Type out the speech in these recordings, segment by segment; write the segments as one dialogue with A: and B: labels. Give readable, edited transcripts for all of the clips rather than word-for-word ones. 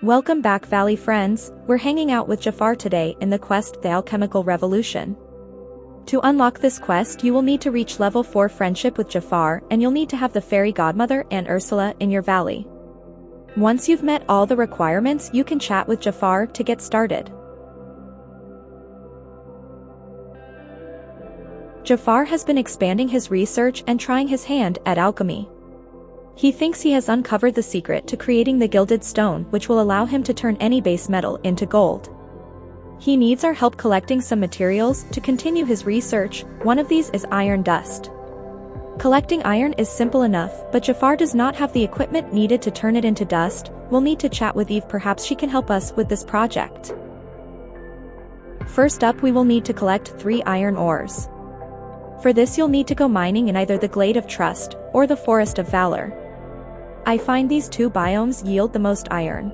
A: Welcome back, Valley friends. We're hanging out with Jafar today in the quest The Alchemical Revolution. To unlock this quest, you will need to reach level 4 friendship with Jafar, and you'll need to have the fairy godmother and Ursula in your valley. Once you've met all the requirements, you can chat with Jafar to get started. Jafar has been expanding his research and trying his hand at alchemy. He thinks he has uncovered the secret to creating the gilded stone, which will allow him to turn any base metal into gold. He needs our help collecting some materials to continue his research. One of these is iron dust. Collecting iron is simple enough, but Jafar does not have the equipment needed to turn it into dust. We'll need to chat with Eve, perhaps she can help us with this project. First up, we will need to collect 3 iron ores. For this you'll need to go mining in either the Glade of Trust or the Forest of Valor. I find these 2 biomes yield the most iron.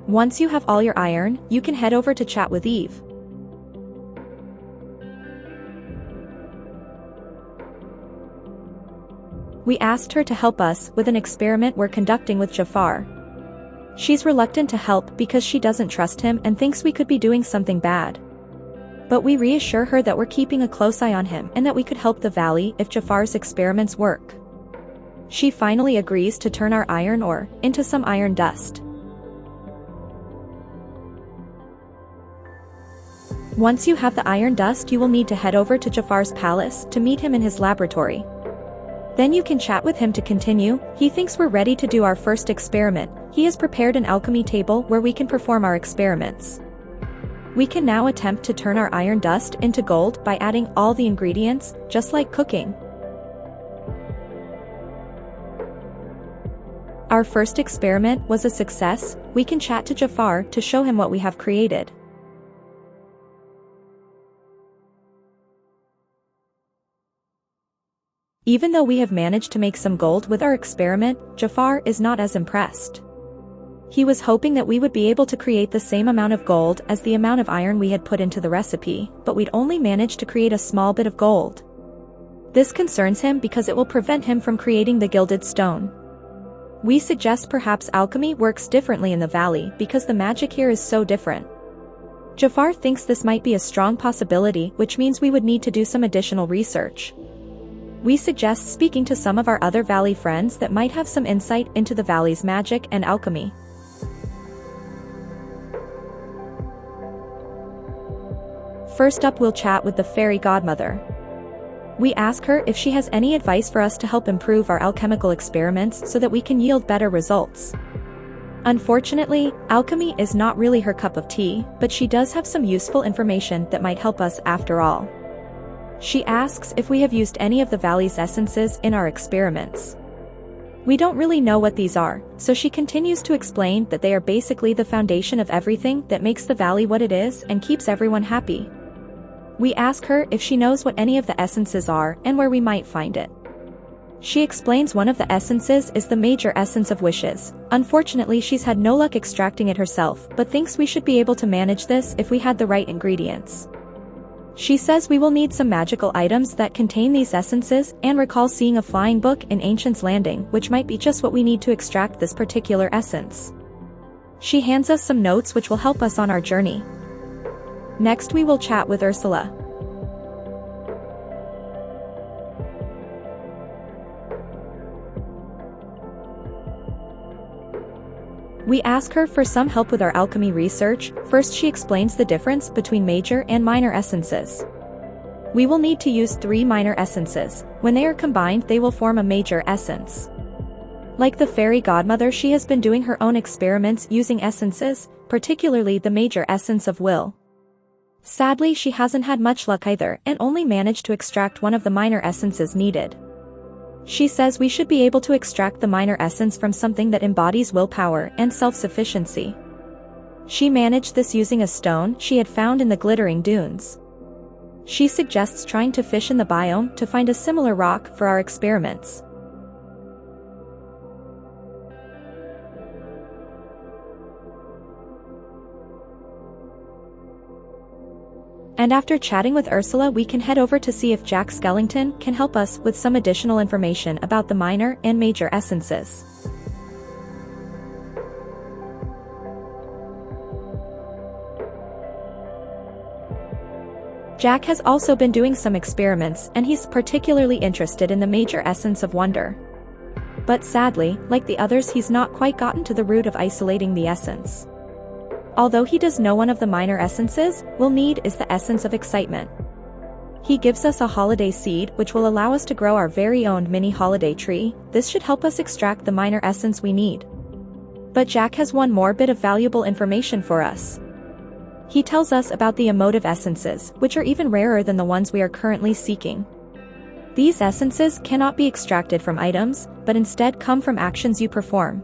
A: Once you have all your iron, you can head over to chat with Eve. We asked her to help us with an experiment we're conducting with Jafar. She's reluctant to help because she doesn't trust him and thinks we could be doing something bad. But we reassure her that we're keeping a close eye on him and that we could help the valley if Jafar's experiments work. She finally agrees to turn our iron ore into some iron dust. Once you have the iron dust, you will need to head over to Jafar's palace to meet him in his laboratory. Then you can chat with him to continue. He thinks we're ready to do our first experiment. He has prepared an alchemy table where we can perform our experiments. We can now attempt to turn our iron dust into gold by adding all the ingredients, just like cooking. Our first experiment was a success. We can chat to Jafar to show him what we have created. Even though we have managed to make some gold with our experiment, Jafar is not as impressed. He was hoping that we would be able to create the same amount of gold as the amount of iron we had put into the recipe, but we'd only managed to create a small bit of gold. This concerns him because it will prevent him from creating the gilded stone. We suggest perhaps alchemy works differently in the valley because the magic here is so different. Jafar thinks this might be a strong possibility, which means we would need to do some additional research. We suggest speaking to some of our other valley friends that might have some insight into the valley's magic and alchemy. First up, we'll chat with the fairy godmother. We ask her if she has any advice for us to help improve our alchemical experiments so that we can yield better results. Unfortunately, alchemy is not really her cup of tea, but she does have some useful information that might help us after all. She asks if we have used any of the valley's essences in our experiments. We don't really know what these are, so she continues to explain that they are basically the foundation of everything that makes the valley what it is and keeps everyone happy. We ask her if she knows what any of the essences are and where we might find it. She explains one of the essences is the major essence of wishes. Unfortunately, she's had no luck extracting it herself, but thinks we should be able to manage this if we had the right ingredients. She says we will need some magical items that contain these essences and recalls seeing a flying book in Ancient's Landing, which might be just what we need to extract this particular essence. She hands us some notes which will help us on our journey. Next, we will chat with Ursula. We ask her for some help with our alchemy research. First, she explains the difference between major and minor essences. We will need to use 3 minor essences. When they are combined, they will form a major essence. Like the fairy godmother, she has been doing her own experiments using essences, particularly the major essence of will. Sadly, she hasn't had much luck either and only managed to extract one of the minor essences needed. She says we should be able to extract the minor essence from something that embodies willpower and self-sufficiency. She managed this using a stone she had found in the glittering dunes. She suggests trying to fish in the biome to find a similar rock for our experiments. And after chatting with Ursula, we can head over to see if Jack Skellington can help us with some additional information about the minor and major essences. Jack has also been doing some experiments and he's particularly interested in the major essence of wonder. But sadly, like the others, he's not quite gotten to the root of isolating the essence. Although he does know one of the minor essences we'll need is the essence of excitement. He gives us a holiday seed which will allow us to grow our very own mini holiday tree. This should help us extract the minor essence we need. But Jack has one more bit of valuable information for us. He tells us about the emotive essences, which are even rarer than the ones we are currently seeking. These essences cannot be extracted from items, but instead come from actions you perform.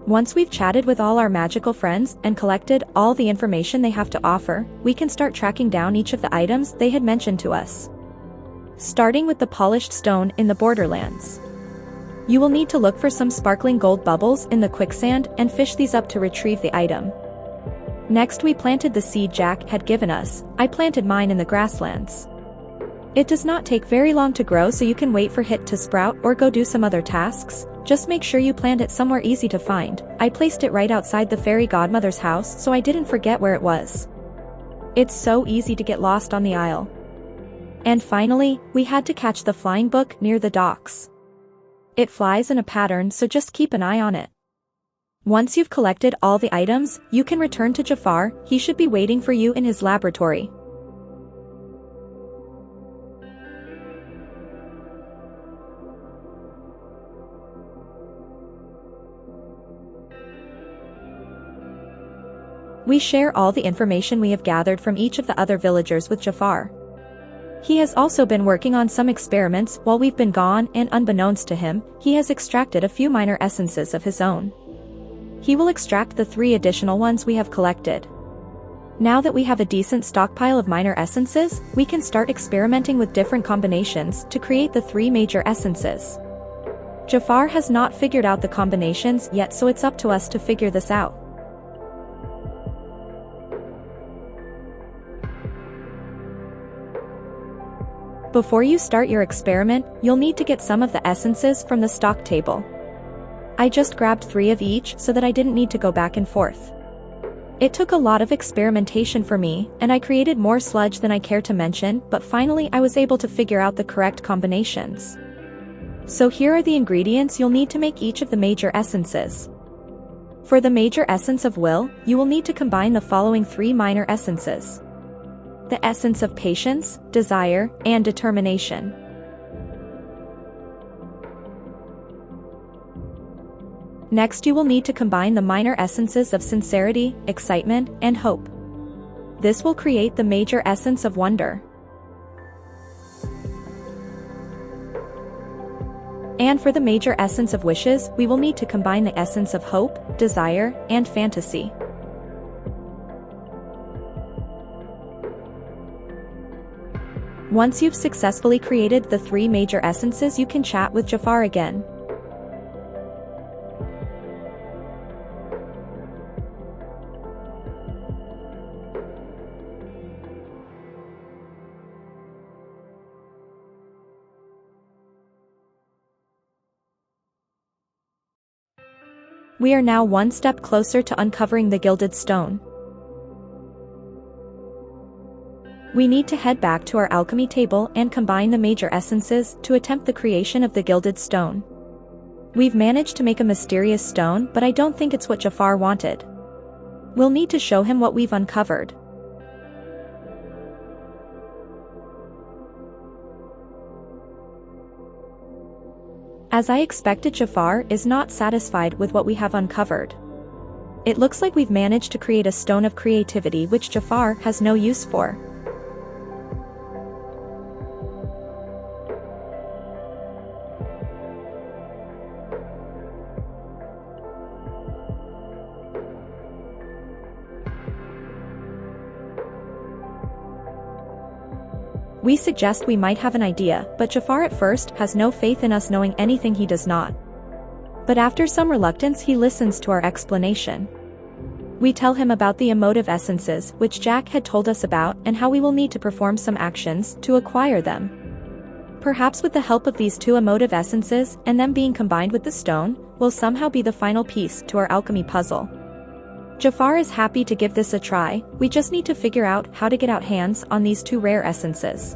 A: Once we've chatted with all our magical friends and collected all the information they have to offer, we can start tracking down each of the items they had mentioned to us. Starting with the polished stone in the Borderlands. You will need to look for some sparkling gold bubbles in the quicksand and fish these up to retrieve the item. Next we planted the seed Jack had given us. I planted mine in the grasslands. It does not take very long to grow, so you can wait for it to sprout or go do some other tasks. Just make sure you plant it somewhere easy to find. I placed it right outside the fairy godmother's house so I didn't forget where it was. It's so easy to get lost on the isle. And finally, we had to catch the flying book near the docks. It flies in a pattern, so just keep an eye on it. Once you've collected all the items, you can return to Jafar. He should be waiting for you in his laboratory. We share all the information we have gathered from each of the other villagers with Jafar. He has also been working on some experiments while we've been gone, and unbeknownst to him, he has extracted a few minor essences of his own. He will extract the 3 additional ones we have collected. Now that we have a decent stockpile of minor essences, we can start experimenting with different combinations to create the 3 major essences. Jafar has not figured out the combinations yet, so it's up to us to figure this out. Before you start your experiment, you'll need to get some of the essences from the stock table. I just grabbed 3 of each so that I didn't need to go back and forth. It took a lot of experimentation for me, and I created more sludge than I care to mention, but finally I was able to figure out the correct combinations. So here are the ingredients you'll need to make each of the major essences. For the major essence of will, you will need to combine the following 3 minor essences: the essence of patience, desire, and determination. Next, you will need to combine the minor essences of sincerity, excitement, and hope. This will create the major essence of wonder. And for the major essence of wishes, we will need to combine the essence of hope, desire, and fantasy. Once you've successfully created the 3 major essences, you can chat with Jafar again. We are now one step closer to uncovering the gilded stone. We need to head back to our alchemy table and combine the major essences to attempt the creation of the gilded stone. We've managed to make a mysterious stone, but I don't think it's what Jafar wanted. We'll need to show him what we've uncovered. As I expected, Jafar is not satisfied with what we have uncovered. It looks like we've managed to create a stone of creativity which Jafar has no use for. We suggest we might have an idea, but Jafar at first has no faith in us knowing anything he does not. But after some reluctance he listens to our explanation. We tell him about the emotive essences which Jack had told us about and how we will need to perform some actions to acquire them. Perhaps with the help of these 2 emotive essences and them being combined with the stone, will somehow be the final piece to our alchemy puzzle. Jafar is happy to give this a try. We just need to figure out how to get our hands on these 2 rare essences.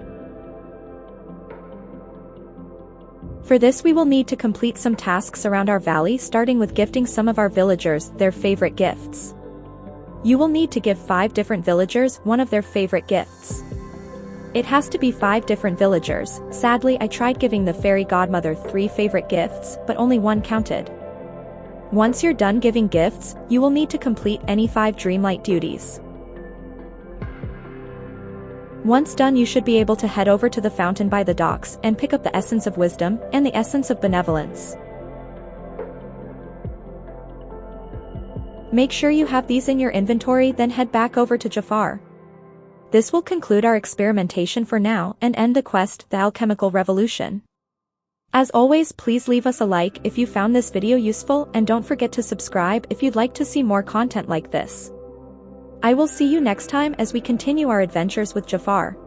A: For this we will need to complete some tasks around our valley, starting with gifting some of our villagers their favorite gifts. You will need to give 5 different villagers one of their favorite gifts. It has to be 5 different villagers. Sadly, I tried giving the fairy godmother 3 favorite gifts, but only 1 counted. Once you're done giving gifts, you will need to complete any 5 Dreamlight duties. Once done, you should be able to head over to the fountain by the docks and pick up the Essence of Wisdom and the Essence of Benevolence. Make sure you have these in your inventory, then head back over to Jafar. This will conclude our experimentation for now and end the quest, the Alchemical Revolution. As always, please leave us a like if you found this video useful, and don't forget to subscribe if you'd like to see more content like this. I will see you next time as we continue our adventures with Jafar.